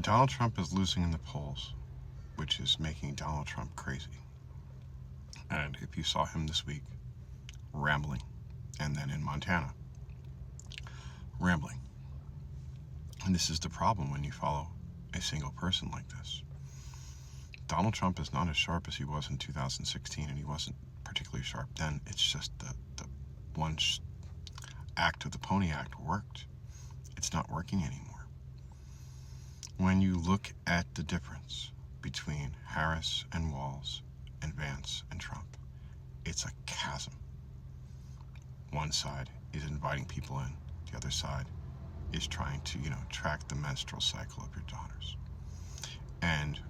Donald Trump is losing in the polls, which is making Donald Trump crazy. And if you saw him this week, rambling, and then in Montana, rambling. And this is the problem when you follow a single person like this. Donald Trump is not as sharp as he was in 2016, and he wasn't particularly sharp then. It's just the one act of the Pony Act worked. It's not working anymore. When you look at the difference between Harris and Walz and Vance and Trump, it's a chasm. One side is inviting people in. The other side is trying to, track the menstrual cycle of your daughters. And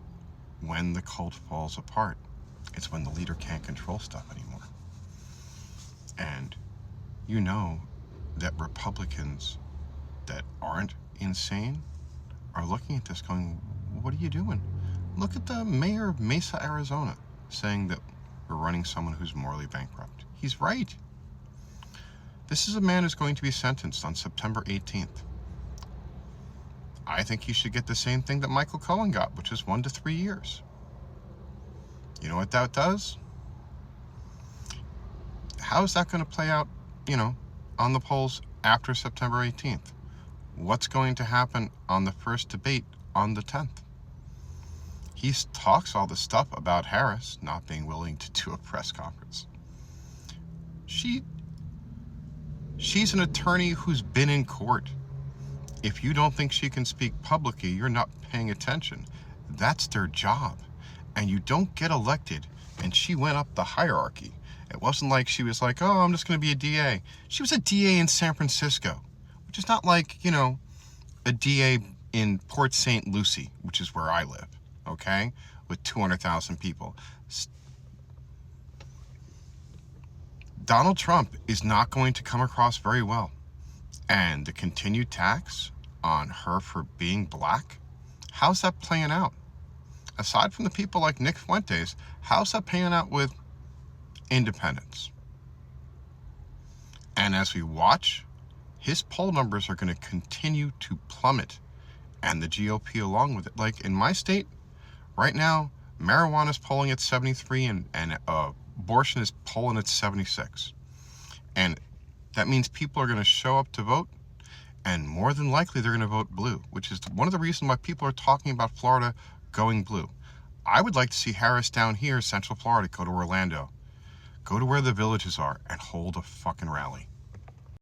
when the cult falls apart, it's when the leader can't control stuff anymore. And you know that Republicans that aren't insane are looking at this going, what are you doing? Look at the mayor of Mesa, Arizona, saying that we're running someone who's morally bankrupt. He's right. This is a man who's going to be sentenced on September 18th. I think he should get the same thing that Michael Cohen got, which is 1 to 3 years. You know what that does? How is that going to play out, on the polls after September 18th? What's going to happen on the first debate on the 10th? He talks all this stuff about Harris not being willing to do a press conference. She's an attorney who's been in court. If you don't think she can speak publicly, you're not paying attention. That's their job. And you don't get elected. And she went up the hierarchy. It wasn't like she was like, oh, I'm just going to be a DA. She was a DA in San Francisco, which is not like, a DA in Port St. Lucie, which is where I live, okay, with 200,000 people. Donald Trump is not going to come across very well. And the continued tax on her for being black, how's that playing out? Aside from the people like Nick Fuentes, how's that playing out with independents? And as we watch, his poll numbers are going to continue to plummet, and the GOP along with it. Like in my state, right now, marijuana is polling at 73 and abortion is polling at 76. And that means people are going to show up to vote, and more than likely they're going to vote blue, which is one of the reasons why people are talking about Florida going blue. I would like to see Harris down here, Central Florida, go to Orlando, go to where the villages are and hold a fucking rally.